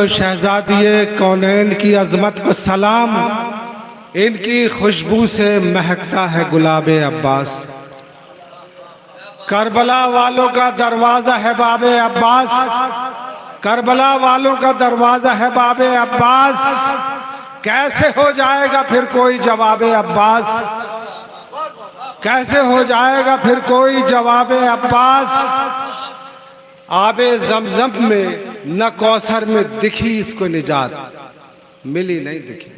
व शहजादिए कौनैन की अजमत को सलाम, इनकी खुशबू से महकता है गुलाबे अब्बास। करबला वालों का दरवाजा है बाबे अब्बास, करबला वालों का दरवाजा है बाबे अब्बास। कैसे हो जाएगा फिर कोई जवाबे अब्बास, कैसे हो जाएगा फिर कोई जवाबे अब्बास। आबे जमजम में न कौसर में दिखी इसको निजात, मिली नहीं दिखी।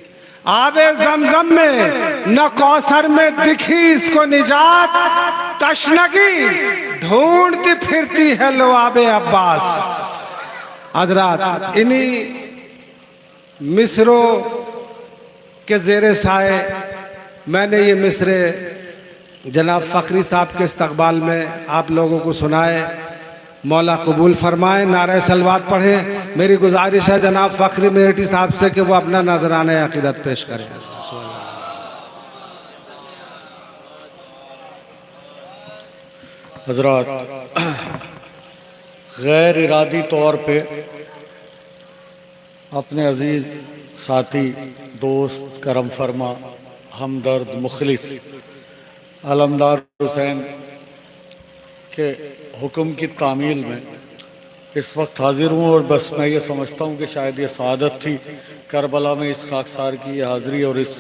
आबे जमजम में न कौसर में दिखी इसको निजात, तशनगी ढूंढती फिरती है लो आबे अब्बास। हज़रात, इन्हीं मिसरों के ज़ेरे साए मैंने ये मिसरे जनाब फ़खरी साहब के इस्तकबाल में आप लोगों को सुनाए। मौला कबूल फरमाए, नारे सलवात पढ़ें। मेरी गुजारिश है जनाब फ़खरी मेहटी साहब से कि वो अपना नजराने अक़ीदत पेश करें। हज़रात, गैर इरादी तौर पे अपने अजीज़ साथी, दोस्त, करम फरमा, हमदर्द, मुखलिस अलमदार हुसैन के हुक्म की तामील में इस वक्त हाजिर हूँ। और बस मैं ये समझता हूँ कि शायद ये सआदत थी करबला में इस खाकसार की ये हाज़िरी और इस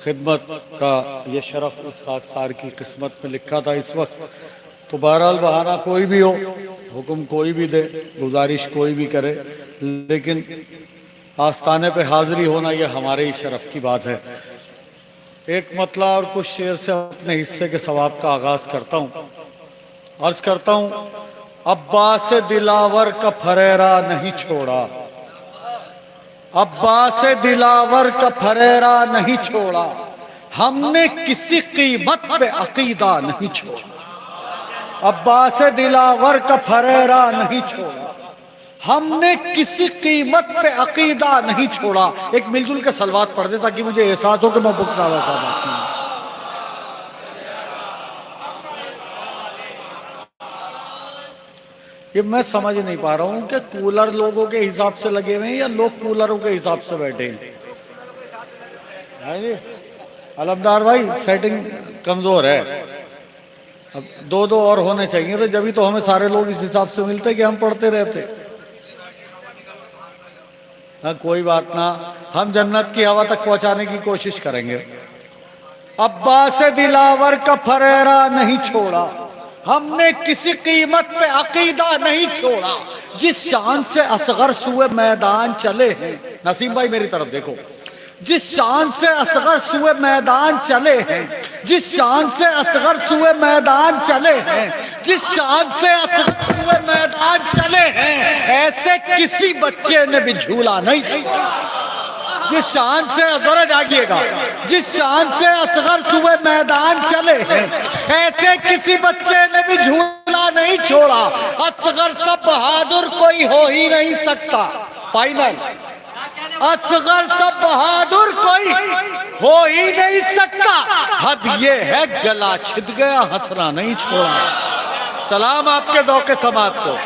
खिदमत का ये शरफ़ इस खाकसार की किस्मत में लिखा था इस वक्त। तो बहरहाल बहाना कोई भी हो, हुक्म कोई भी दे, गुजारिश कोई भी करे, लेकिन आस्ताने पे हाज़िरी होना ये हमारे ही शरफ़ की बात है। एक मतला और कुछ शेर से अपने हिस्से के सवाब का आगाज़ करता हूँ। अर्ज करता हूँ, अब्बास दिलावर का फरेरा नहीं छोड़ा, अब्बास दिलावर का फरेरा नहीं छोड़ा, हमने किसी कीमत पे अकीदा नहीं छोड़ा। अब्बास दिलावर का फरेरा नहीं छोड़ा, हमने किसी कीमत पे अकीदा नहीं छोड़ा। एक मिलजुल के सलवात पढ़ दे ताकि मुझे एहसास हो कि मैं बुकरा हुआ था। ये मैं समझ नहीं पा रहा हूं कि कूलर लोगों के हिसाब से लगे हुए हैं या लोग कूलरों के हिसाब से बैठे हैं। अलमदार भाई, सेटिंग कमजोर है, अब दो दो और होने चाहिए थे, जब तो हमें सारे लोग इस हिसाब से मिलते कि हम पढ़ते रहते। हाँ, कोई बात ना, हम जन्नत की हवा तक पहुंचाने की कोशिश करेंगे। अब्बास दिलावर का फरेरा नहीं छोड़ा, हमने किसी कीमत पे अकीदा नहीं छोड़ा, जिस शान से असगर सुए मैदान चले हैं। नसीम भाई मेरी तरफ देखो, जिस शान से असगर सुए मैदान चले हैं, जिस शान से असगर सुए मैदान चले हैं, जिस शान से असगर सुए मैदान चले हैं, ऐसे किसी बच्चे ने भी झूला नहीं छोड़ा। जिस शान से जरा जागिएगा, जिस शान से असगर सुए मैदान चले हैं, ऐसे किसी बच्चे ने भी झूला नहीं छोड़ा। असगर सब बहादुर कोई हो ही नहीं सकता। फाइनल, असगर सब बहादुर कोई हो ही नहीं सकता। हद ये है गला छिद गया हंसना नहीं छोड़ा। सलाम आपके दौके समात को।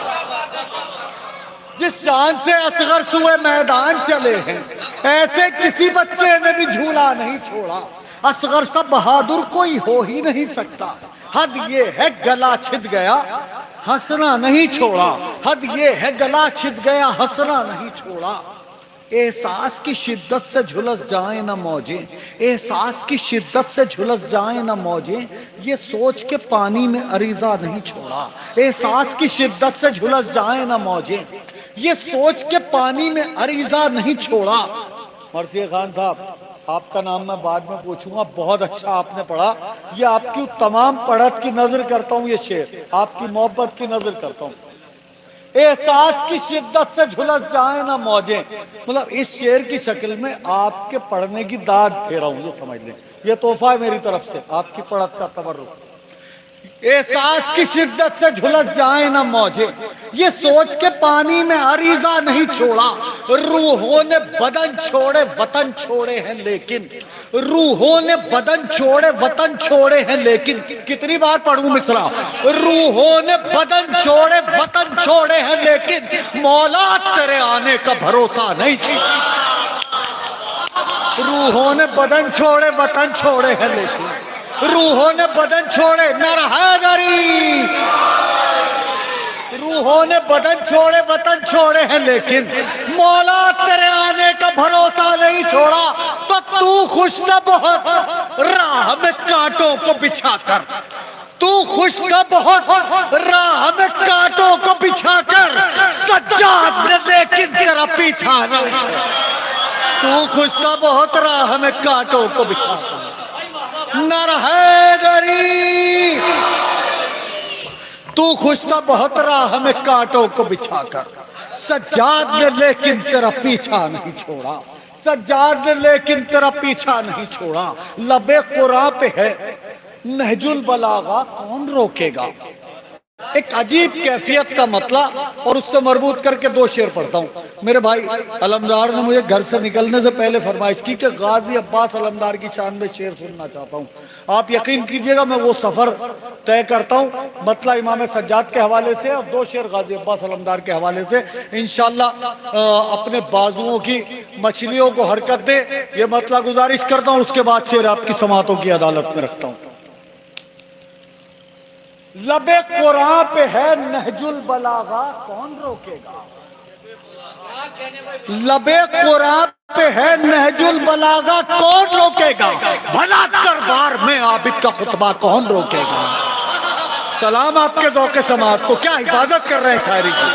जिस शान से असगर सुए मैदान चले हैं, ऐसे किसी बच्चे ने भी झूला नहीं छोड़ा। असगर सब बहादुर कोई हो ही नहीं सकता। हद ये है गला छिद गया हंसना नहीं छोड़ा। हद ये है गला छिद गया हंसना नहीं छोड़ा। एहसास की शिद्दत से झुलस जाए ना मौजें, एहसास की शिद्दत से झुलस जाए ना मौजें, ये सोच के पानी में अरीजा नहीं छोड़ा। एहसास की शिद्दत से झुलस जाए ना मौजें, ये सोच के पानी में अरीजा नहीं छोड़ा। मर्ज़ी खान साहब, आपका नाम मैं बाद में पूछूंगा, बहुत अच्छा आपने पढ़ा। ये आपकी तमाम पढ़त की नजर करता हूँ, ये शेर आपकी मोहब्बत की नजर करता हूँ। एहसास की शिद्दत से झुलस जाए ना मौजें, मतलब इस शेर की शक्ल में आपके पढ़ने की दाद दे रहा हूँ, ये समझ लें। ये तोहफा है मेरी तरफ से आपकी पढ़त का तबर्रुक। एहसास की शिद्दत से झुलस जाए ना मौजे, ये सोच के पानी में अरीजा नहीं छोड़ा। रूहों ने बदन छोड़े वतन छोड़े हैं लेकिन, रूहों ने बदन छोड़े वतन छोड़े हैं लेकिन, कितनी बार पढ़ूं मिसरा, रूहों ने बदन छोड़े वतन छोड़े हैं लेकिन, मौला तेरे आने का भरोसा नहीं छोड़ा। रूहों ने बदन छोड़े वतन छोड़े हैं लेकिन, रूहों ने बदन छोड़े नरहैदरी, रूहों ने बदन छोड़े वतन छोड़े हैं लेकिन, मौला तेरे आने का भरोसा नहीं छोड़ा। तो तू खुश न बहुत राह में कांटों को बिछाकर, तू खुश न बहुत राह में कांटों को बिछाकर, सज्जाद ने लेकिन तेरा पीछा नहीं छोड़ा। तू खुश न बहुत राह में कांटों को बिछाकर, नरहैदरी तू खुश था बहुत राह में कांटों को बिछाकर, सज्जाद ने लेकिन तेरा पीछा नहीं छोड़ा। सज्जाद ने लेकिन तेरा पीछा नहीं छोड़ा। लबे कुरान पे है नहजुल बलागा, कौन रोकेगा। एक अजीब कैफियत का मतला, और उससे मरबूत करके दो शेर पढ़ता हूँ। मेरे भाई अलमदार ने मुझे घर से निकलने से पहले फरमाइश की कि गाजी अब्बास अलमदार की शान में शेर सुनना चाहता हूँ। आप यकीन कीजिएगा मैं वो सफर तय करता हूँ, मतला इमाम सज्जाद के हवाले से और दो शेर गाजी अब्बास अलमदार के हवाले से। इंशाल्लाह अपने बाजुओं की मछलियों को हरकत दे, ये मतला गुजारिश करता हूँ। उसके बाद शेर आपकी समातों की अदालत में रखता हूँ। लबे कुरान पे है नहजुल बलागा, कौन रोकेगा। लबे कुरान पे है नहजुल बलागा, कौन रोकेगा। भला दरबार में आबिद का खुतबा कौन रोकेगा। सलाम आपके ज़ौक़े समात को, क्या हिफाजत कर रहे हैं शायरी की।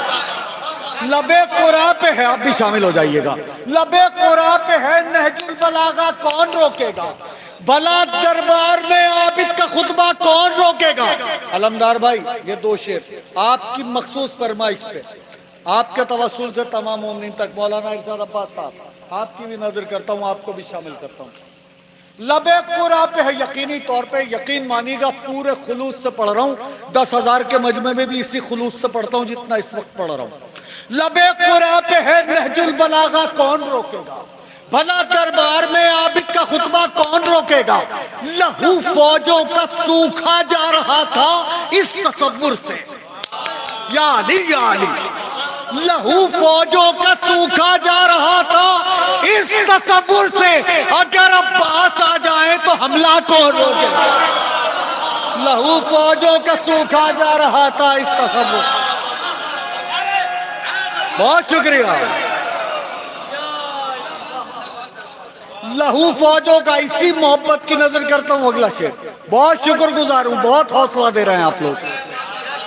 लबे कुरान पे है, आप भी शामिल हो जाइएगा। लबे कुरान पे है नहजुल बलागा, कौन रोकेगा। भला दरबार में आबिद का खुतबा कौन रोकेगा। अलमदार भाई ये दो शेर आपकी मखसूस फरमाइश पे, आपके तवस्सुल से तमाम मोमिनीन तक, मौलाना इरशाद अब्बास साहब आपकी भी नजर करता हूँ, आपको भी शामिल करता हूँ। लबे कुरान पे है, यकीनी तौर पे यकीन मानिएगा पूरे खुलूस से पढ़ रहा हूँ। 10,000 के मजमे में भी इसी खुलूस से पढ़ता हूँ जितना इस वक्त पढ़ रहा हूँ। लबे कुरान पे है नहजुल बलागा, कौन रोकेगा। भला दरबार में आबिद का खुतबा कौन रोकेगा। लहू फौजों का सूखा जा रहा था इस तसव्वुर से, या अली या अली। लहू फौजों का सूखा जा रहा था इस तसव्वुर से, अगर अब्बास आ जाए तो हमला कौन रोकेगा। लहू फौजों का सूखा जा रहा था इस तसव्वुर। बहुत शुक्रिया। लहू फौजों का, इसी मोहब्बत की नजर करता हूं अगला शेर। बहुत शुक्रगुजार हूं, बहुत हौसला दे रहे हैं आप लोग।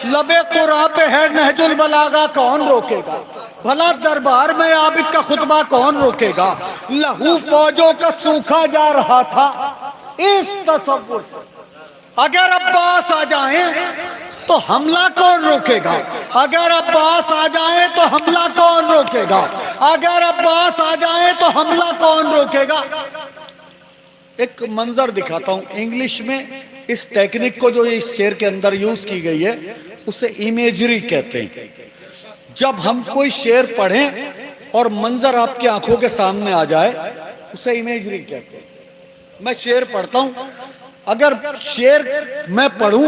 लबे कुरान पे है नहजुल बलागा, कौन रोकेगा। भला दरबार में आबिद का खुतबा कौन रोकेगा। लहू फौजों का सूखा जा रहा था इस तसव्वुर से, अगर अब्बास आ जाए तो हमला कौन रोकेगा। अगर अब्बास आ जाए तो हमला कौन रोकेगा। अगर अब्बास आ जाए तो हमला कौन रोकेगा। एक मंजर दिखाता हूं इंग्लिश में, इस टेक्निक को जो इस शेर के अंदर यूज की गई है उसे इमेजरी कहते हैं। जब हम कोई शेर पढ़ें और मंजर आपकी आंखों के सामने आ जाए उसे इमेजरी कहते हैं। मैं शेर पढ़ता हूं, अगर शेर मैं पढ़ूं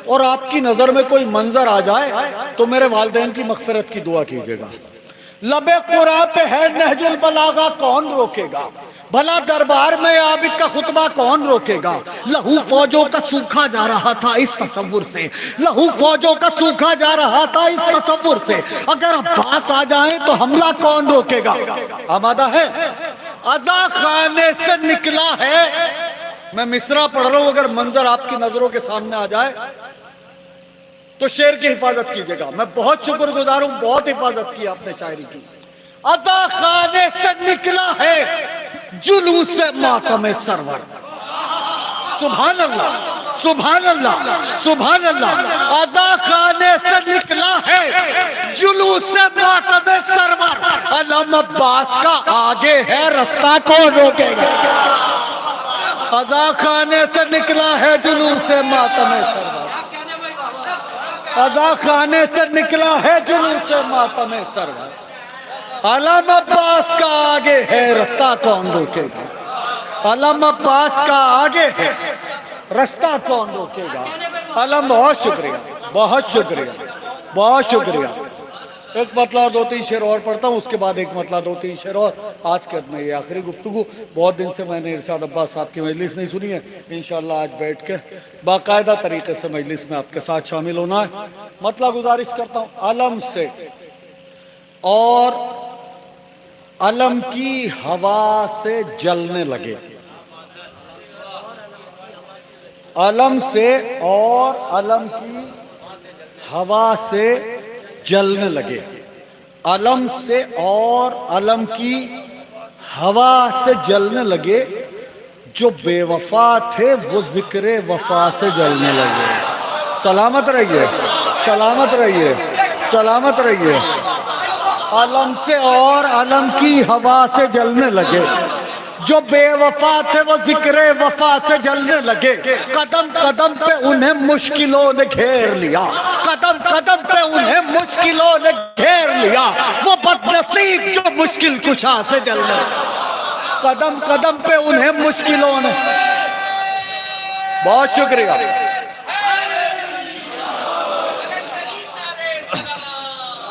और आपकी नजर में कोई मंजर आ जाए तो मेरे वालिदैन की मगफिरत की दुआ कीजिएगा। लबे कुरान पे है नहजुल बलागा, कौन रोकेगा। भला दरबार में आबिद का खुतबा कौन रोकेगा। लहू फौजों का सूखा जा रहा था इस तसव्वुर से, लहू फौजों का सूखा जा रहा था इस तसव्वुर से, अगर अब्बास आ जाए तो हमला कौन रोकेगा। आमादा है। अज़ा खाने से निकला है, मैं मिसरा पढ़ रहा हूं, अगर मंजर आपकी नजरों के सामने आ जाए तो शेर की हिफाजत कीजिएगा। मैं बहुत शुक्रगुजार हूं, बहुत हिफाजत की आपने शायरी की। अज़ा खाने से निकला है जुलूस मातम सरवर। सुभान अल्लाह, सुभान अल्लाह, सुभान अल्लाह। अज़ा खाने से निकला है जुलूस मातम सरवर, अलम अब्बास का आगे है रास्ता कौन रोकेगा। अज़ा खाने से निकला है जुलूस मातम सरवर, अजा खाने से निकला है जुलूस मातम सरवर, अलम अब्बास का आगे है रास्ता कौन रोकेगा, अलम अब्बास का आगे है रास्ता कौन रोकेगा। अलम, बहुत शुक्रिया, बहुत शुक्रिया, बहुत शुक्रिया। एक मतला दो तीन शेर और पढ़ता हूँ, उसके बाद एक मतला दो तीन शेर और। आज के में ये आखिरी गुफ्तगू। बहुत दिन से मैंने इरशाद अब्बास साहब की मजलिस नहीं सुनी है। इंशाअल्लाह आज बैठ के बाकायदा तरीके से मजलिस में आपके साथ शामिल होना है। मतला गुजारिश करता हूँ, अलम से और अलम की हवा से जलने लगे, अलम से और अलम की हवा से जलने लगे, अलम से और अलम की हवा से जलने लगे, जो बेवफा थे वो जिक्र वफा से जलने लगे। सलामत रहिए, सलामत रहिए, सलामत रहिए। अलम से और अलम की हवा से जलने लगे, जो बेवफा थे वो जिक्र वफा से जलने लगे। कदम कदम पे उन्हें मुश्किलों ने घेर लिया, कदम कदम पे उन्हें मुश्किलों ने घेर लिया, वो बदनसीब जो मुश्किल कुशा से जलने। कदम कदम पे उन्हें मुश्किलों ने। बहुत शुक्रिया।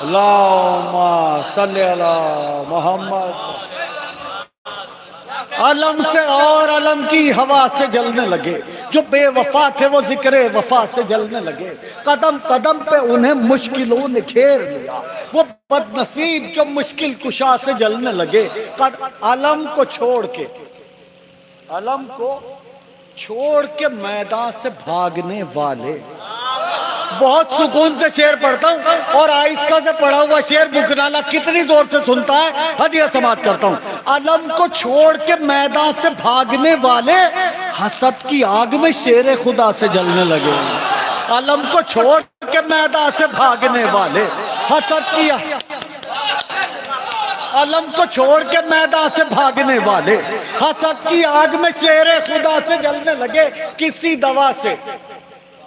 अल्लाहुम्मा सल्ली अला मोहम्मद। अलम से और अलम की हवा से जलने लगे, जो बेवफा थे वो जिक्र वफा से जलने लगे। कदम कदम पे उन्हें मुश्किलों ने घेर लिया, वो बदनसीब जो मुश्किल कुशा से जलने लगे। अलम को छोड़ के, अलम को छोड़ के मैदान से भागने वाले। बहुत सुकून से शेर पढ़ता हूँ और आहिस्ता से पढ़ा हुआ शेर बुकनाला कितनी जोर से सुनता है हदिया समात करता हूँ। अलम को छोड़ के मैदान से भागने वाले हसद की आग में शेर खुदा से जलने लगे। अलम को छोड़ के मैदान से भागने वाले हसद की, अलम को छोड़ के मैदान से भागने वाले हसद की आग में शेर खुदा से जलने लगे। किसी दवा से।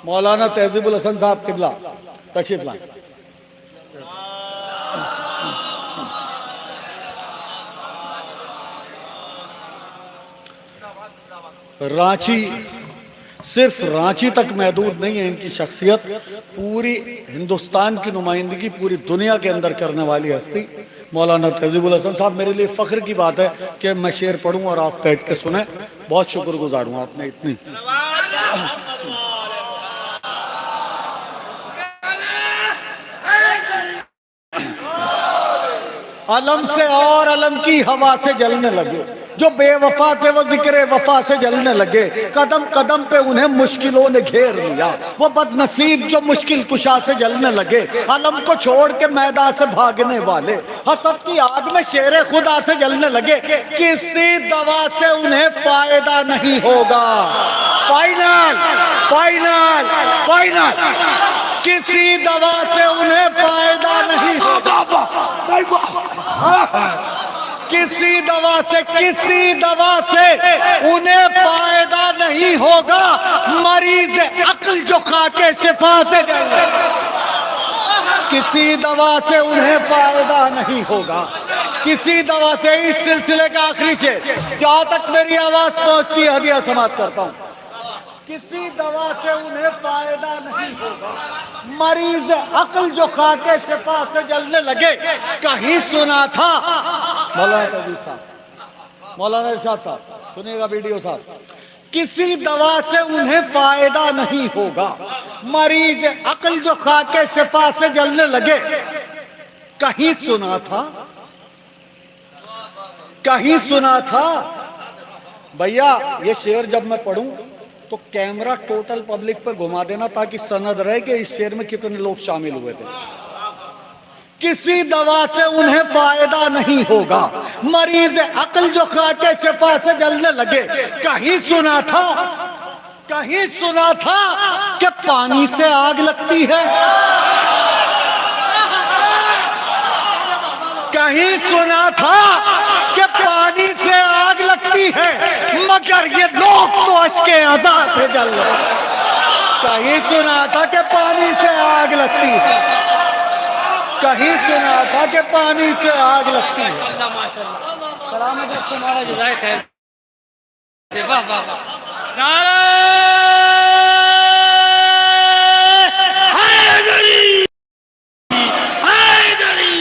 मौलाना तहजीबुल हसन साहब किबला तशरीफ लाएं। रांची सिर्फ रांची तक महदूद नहीं है इनकी शख्सियत, पूरी हिंदुस्तान की नुमाइंदगी पूरी दुनिया के अंदर करने वाली हस्ती मौलाना तहजीबुल हसन साहब। मेरे लिए फख्र की बात है कि मैं शेर पढ़ूं और आप बैठ के सुने। बहुत शुक्रगुजार हूं आपने इतनी। अलम से और अलम की हवा से जलने लगे, जो बेवफा थे वो जिक्र वफा से जलने लगे। कदम कदम पे उन्हें मुश्किलों ने घेर लिया, वो बदनसीब जो मुश्किल कुशा से जलने लगे। अलम को छोड़ के मैदान से भागने वाले हसद की आग में शेर खुदा से जलने लगे। किसी दवा से उन्हें फायदा नहीं होगा। Final final final. किसी दवा से उन्हें फायदा नहीं होगा। किसी दवा से उन्हें फायदा नहीं होगा। मरीज अक्ल जो खा के शिफा से जले, किसी दवा से उन्हें फायदा नहीं होगा। किसी दवा से। इस सिलसिले का आखिरी शेर, जहां तक मेरी आवाज पहुंचती है हदिया समाप्त करता हूं। किसी दवा से उन्हें फायदा नहीं होगा। मरीज अक्ल जो खा के शिफा से जलने लगे। कहीं सुना था मौलाना इरशाद साहब, सुनिएगा वीडियो साहब। किसी दवा से उन्हें फायदा नहीं होगा। मरीज अक्ल जो खा के शिफा से जलने लगे। कहीं सुना था, कहीं सुना था। भैया ये शेर जब मैं पढ़ूं तो कैमरा टोटल पब्लिक पे घुमा देना ताकि सनद रहे कि इस शेर में कितने लोग शामिल हुए थे। किसी दवा से उन्हें फायदा नहीं होगा। मरीज अक्ल जो खा के शिफा से जलने लगे। कहीं सुना था, कहीं सुना था कि पानी से आग लगती है। कहीं सुना था कि पानी से आग लगती है, मगर ये लोग तो अश्के अज़ा से जल रहे। कहीं सुना था कि पानी से आग लगती है, कहीं सुना था कि पानी से आग लगती है। अल्लाह माशाअल्लाह, सलामत रखे, तुम्हारा जज़ाए खैर दे। वाह वाह वाह, नारे हैदरी, हैदरी,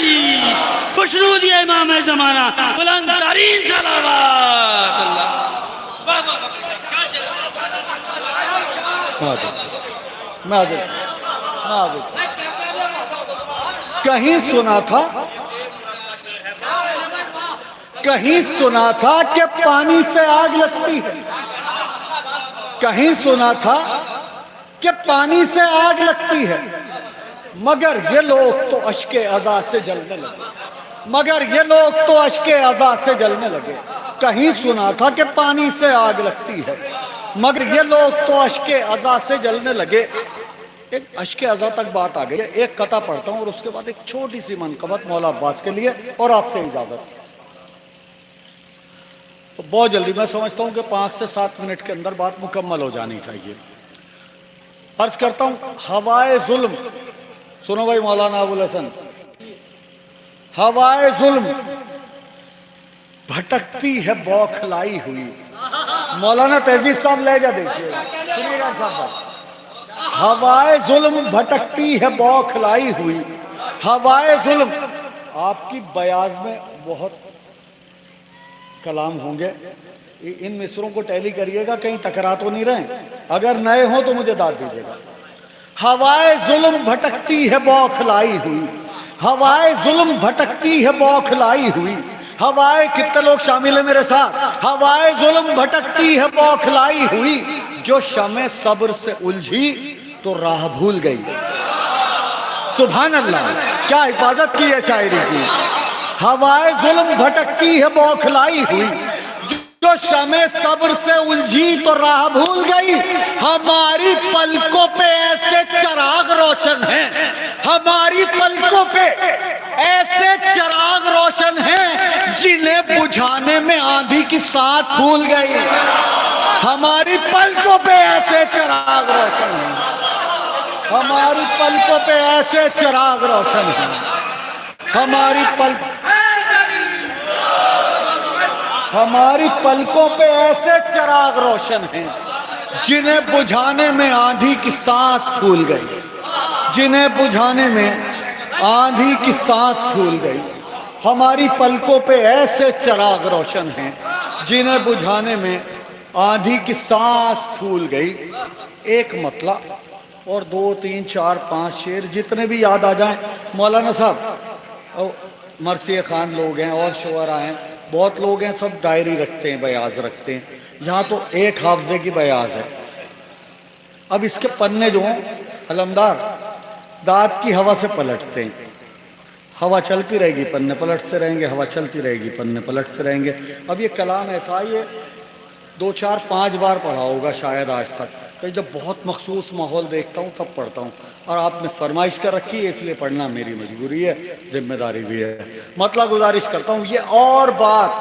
खुशनूद ये इमाम ज़माना, बुलंद तरीन सलावत। अल्लाह वाह वाह वाह, कहीं सुना था, कहीं सुना था कि पानी से आग लगती है, कहीं सुना था कि पानी से आग लगती है, मगर ये लोग तो अश्के अज़ा से जलने लगे, मगर ये लोग तो अश्के अज़ा से जलने लगे। कहीं सुना था कि पानी से आग लगती है, मगर ये लोग तो अश्के अज़ा से जलने लगे। एक अश्के अज़ा तक बात आ गई है। एक कथा पढ़ता हूं और उसके बाद एक छोटी सी मनकबत मौला अब्बास के लिए और आपसे इजाजत। तो बहुत जल्दी, मैं समझता हूं कि 5 से 7 मिनट के अंदर बात मुकम्मल हो जानी चाहिए। अर्ज करता हूं, हवाए जुल्म, सुनो भाई मौलाना अबुल हसन, हवाए जुल्म भटकती है बौखलाई हुई। मौलाना तहजीब साहब ले जा, देखिए सुनिएगा साहब। हवाए जुल्म भटकती है बौखलाई हुई, हवाए जुल्म। आपकी बयाज में बहुत कलाम होंगे, इन मिसरों को टैली करिएगा, कहीं टकरा तो नहीं रहे। अगर नए हो तो मुझे दाद दीजिएगा। हवाए जुल्म भटकती है बौखलाई हुई, हवाए जुल्म भटकती है बौखलाई हुई। हवाए, कितने लोग शामिल है मेरे साथ? हवाए जुल्म भटकती है बौखलाई हुई, जो शमे सब्र से उलझी तो राह भूल गई। सुभान अल्लाह, क्या हिफाजत की है शायरी की। हवाए जुल्म भटकती है बौखलाई हुई, जो शमे सब्र से उलझी तो राह भूल गई। हमारी पलकों पे ऐसे चिराग रोशन हैं, हमारी पलकों पे ऐसे चिराग रोशन हैं, जिन्हें बुझाने में आंधी की सांस फूल गई। हमारी पलकों पे ऐसे चिराग रोशन हैं, हमारी पलकों पे ऐसे चिराग रोशन हैं, हमारी पलकों पे ऐसे चिराग रोशन हैं, जिन्हें बुझाने में आंधी की सांस फूल गई, जिन्हें बुझाने में आंधी की सांस फूल गई। हमारी पलकों पे ऐसे चिराग रोशन हैं, जिन्हें बुझाने में आंधी की सांस फूल गई। एक मतला और 2, 3, 4, 5 शेर जितने भी याद आ जाएं। मौलाना साहब, मरसी खान लोग हैं और शुअरा हैं, बहुत लोग हैं, सब डायरी रखते हैं, बयाज रखते हैं। यहाँ तो एक हाफजे की बयाज है। अब इसके पन्ने जो हों अलमदार, दांत की हवा से पलटते हैं। हवा चलती रहेगी, पन्ने पलटते रहेंगे, हवा चलती रहेगी, पन्ने पलटते रहेंगे। अब ये कलाम ऐसा ही है, 2, 4, 5 बार पढ़ा होगा शायद आज तक। कहीं जब बहुत मखसूस माहौल देखता हूँ तब पढ़ता हूँ, और आपने फरमाइश कर रखी है इसलिए पढ़ना मेरी मजबूरी है, जिम्मेदारी भी है। मतलब गुजारिश करता हूँ, ये और बात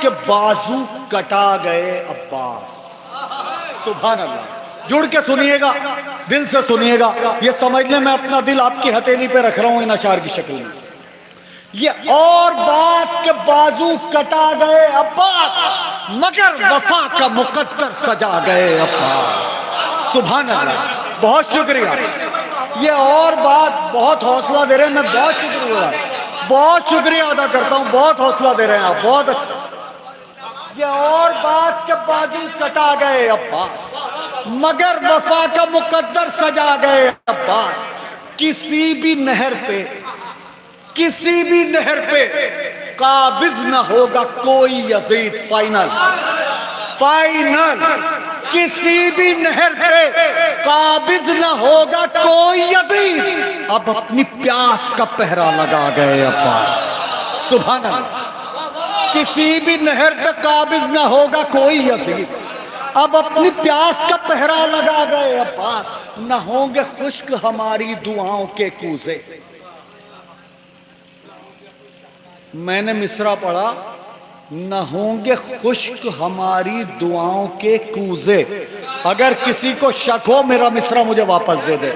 के बाजू कटा गए अब्बास। सुभान अल्लाह, जुड़ के सुनिएगा, दिल से सुनिएगा। ये समझ लें मैं अपना दिल आपकी हथेली पे रख रहा हूं इन अशार की शक्ल में। ये और बात के बाजू कटा गए अब्बास, मगर वफा का मुकद्दर सजा गए अब्बास। सुभान अल्लाह, बहुत शुक्रिया। ये और बात, बहुत हौसला दे रहे हैं, मैं बहुत शुक्रिया अदा करता हूं, बहुत हौसला दे रहे हैं आप, बहुत अच्छा। ये और बात के बाजू कटा गए अब्बास, मगर वफा का मुकद्दर सजा गए अब्बास। किसी भी नहर पे काबिज न होगा कोई यजीद। फाइनल किसी भी नहर पे काबिज न होगा कोई यजीद। अब अपनी प्यास का पहरा लगा गए अब्बास। सुभान अल्लाह, किसी भी नहर पे काबिज न होगा कोई यजीद, अब अपनी प्यास का पहरा लगा गए अब्बास। न होंगे खुश्क हमारी दुआओं के कूजे। मैंने मिसरा पढ़ा न होंगे खुश्क हमारी दुआओं के कूजे। अगर किसी को शक हो मेरा मिसरा मुझे वापस दे दे।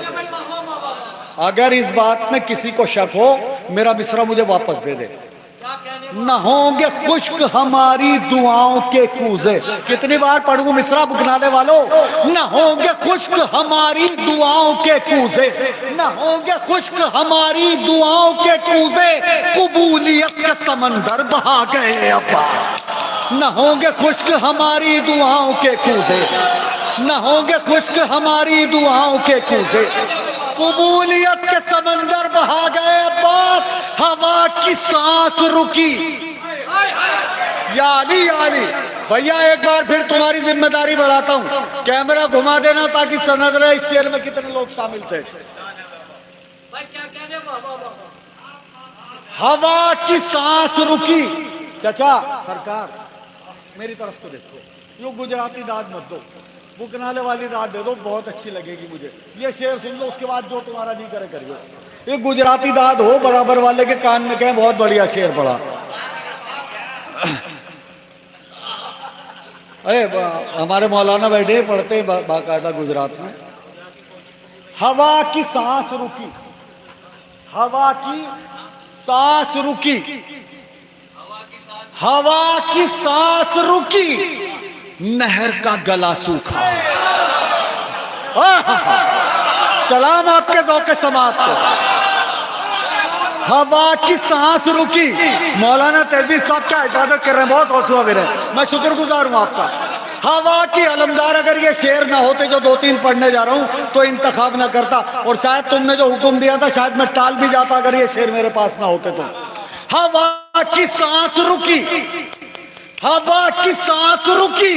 अगर इस बात में किसी को शक हो मेरा मिसरा मुझे वापस दे दे। न होंगे खुश्क हमारी दुआओं के कूजे। कितनी बार पढ़ूं मिसरा बुकनाने वालों? न होंगे खुश्क हमारी दुआओं के कूजे, न होंगे खुश्क हमारी दुआओं के कूजे, कबूलियत का समंदर बहा गए अब्बा। न होंगे खुश्क हमारी दुआओं के कूजे, न होंगे खुश्क हमारी दुआओं के कूजे, कबूलियत के समंदर बहा गए अब्बास। हवा की सांस रुकी। याली याली भैया एक बार फिर तुम्हारी जिम्मेदारी बढ़ाता हूं, कैमरा घुमा देना ताकि सनद रहे इस शेर में कितने लोग शामिल थे। हवा की सांस रुकी। चाचा सरकार मेरी तरफ तो देखो, यो गुजराती दाद मत दो, बुकनाले वाली दाद दे दो, बहुत अच्छी लगेगी मुझे। ये शेर सुन लो, उसके बाद जो तुम्हारा जी करे करियो। ये गुजराती दाद हो, बराबर वाले के कान में कहें बहुत बढ़िया शेर पड़ा। अरे हमारे मौलाना बैठे पढ़ते बाकायदा गुजरात में। हवा की सांस रुकी, हवा की सांस रुकी, हवा की सांस रुकी, नहर का गला सूखा। सलाम आपके ज़ौक़े समात को। हवा की सांस रुकी। मौलाना तहजीब साहब क्या इबादत कर रहे हैं, बहुत हौसला दे रहे हैं, मैं शुक्रगुजार हूं आपका। हवा की अलमदार अगर ये शेर ना होते जो दो तीन पढ़ने जा रहा हूं तो इंतखाब ना करता, और शायद तुमने जो हुक्म दिया था शायद मैं टाल भी जाता अगर ये शेर मेरे पास ना होते तो। हवा की सांस रुकी, हवा की सांस रुकी,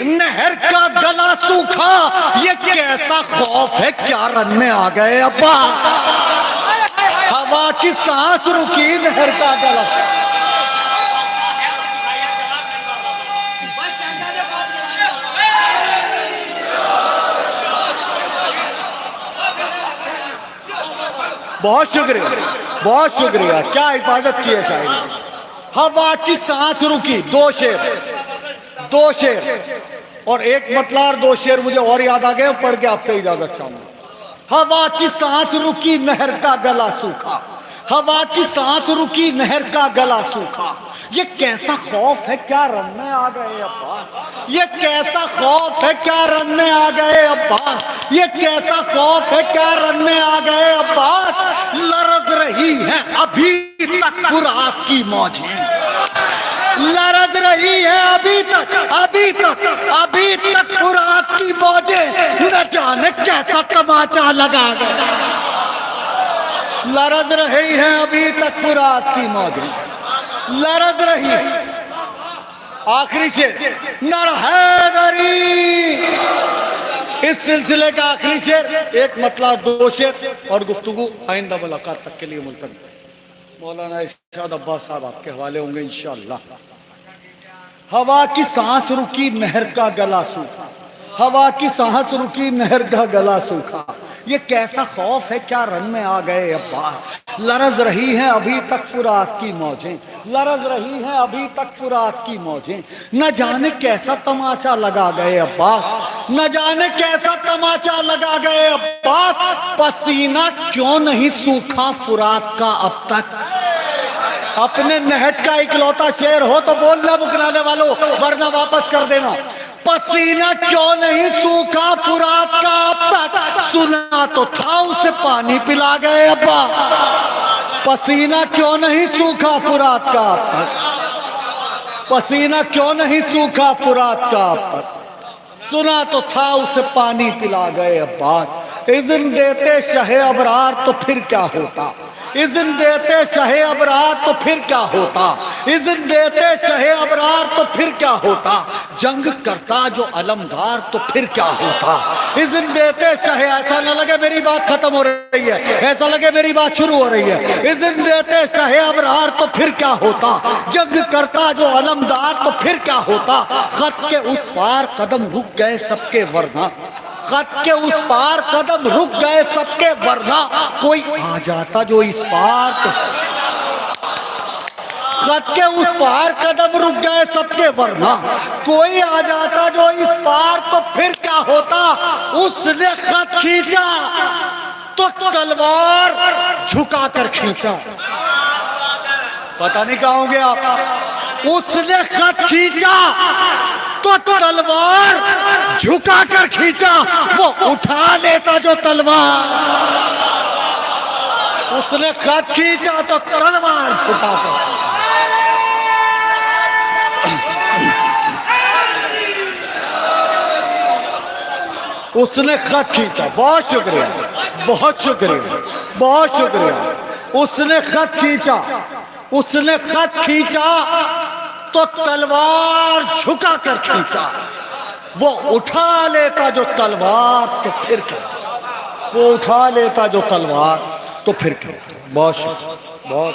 नहर का गला सूखा, ये कैसा खौफ है क्या रन में आ गए अब्बा। हवा की सांस रुकी, नहर का गला। बहुत शुक्रिया, बहुत शुक्रिया, क्या हिफाजत की है शायरी। हवा की सांस रुकी, दो शेर, दो शेर और एक मतलार, दो शेर मुझे और याद आ गए, पढ़ के आपसे इजाजत चाहूंगा। हवा की सांस रुकी, नहर का गला सूखा, हवा की सांस रुकी, नहर का गला सूखा, ये कैसा खौफ है क्या रन में आ गए अब्बा। ये कैसा खौफ है क्या रन में आ गए अब्बा। ये कैसा खौफ है क्या रन में आ गए अब्बा। लरज रही है अभी तक फुरात की मौजें, लरज रही है अभी तक, अभी तक, अभी तक फुरात की मौजें, न जाने कैसा तमाचा लगा गए। लरज रही है अभी तक फुरात की मौजें, लरज रही। आखिरी शेर, नर हैदरी, इस सिलसिले का आखिरी शेर, एक मतलब दो शेर और गुफ्तगू आइंदा मुलाकात तक के लिए मुल्तवी। मौलाना इरशाद अब्बास साहब आपके हवाले होंगे इंशाअल्लाह। हवा की सांस रुकी, नहर का गला सूखा, हवा की सांस रुकी, नहर का गला सूखा, ये कैसा खौफ है क्या रन में आ गए अब्बास। लरज रही हैं अभी तक फुरात की मौजें, लरज रही हैं अभी तक फुरात की मौजें, न जाने कैसा तमाचा लगा गए अब्बास, न जाने कैसा तमाचा लगा गए अब्बास। पसीना क्यों नहीं सूखा फुरात का अब तक। अपने नहज का इकलौता शेर हो तो बोलना बुकराने वालों, वरना वापस कर देना। पसीना क्यों नहीं सूखा फुरात का अब तक, सुना तो था उसे पानी पिला गए अब्बा। पसीना क्यों नहीं सूखा फुरात का अब तक, पसीना क्यों नहीं सूखा फुरात का अब तक, सुना तो था उसे पानी पिला गए अब्बास। इज़्न देते शहे अबरार तो फिर क्या होता, इज़्न देते शहे अबरार तो फिर क्या होता, इज़्न देते शहे अबरार तो फिर क्या होता, जंग करता जो अलमदार तो फिर क्या होता। इज़्न देते शहे, ऐसा ना लगे मेरी बात खत्म हो रही है, ऐसा लगे मेरी बात शुरू हो रही है। इज़्न देते शहे अबरार तो फिर क्या होता, जंग करता जो अलमदार तो फिर क्या होता। खत के उस पार कदम रुक गए सबके वरना, खत के उस पार कदम रुक गए सबके वरना, कोई आ जाता जो इस पार तो। खत के उस पार कदम रुक गए सबके, वरना कोई आ जाता जो इस पार तो फिर क्या होता। उसने खत खींचा तो तलवार झुकाकर खींचा। पता नहीं कहाँ होंगे आप। उसने खत खींचा तो तलवार झुकाकर खींचा, वो उठा लेता जो तलवार। उसने खत खींचा तो तलवार झुकाकर। उसने खत खींचा, बहुत शुक्रिया, बहुत शुक्रिया, बहुत शुक्रिया। उसने खत खींचा, उसने खत खींचा तो तलवार झुकाकर खींचा, वो उठा लेता जो तलवार तो फिर क्या, वो उठा लेता जो तलवार तो फिर क्या। बहुत शुक्रिया, बहुत।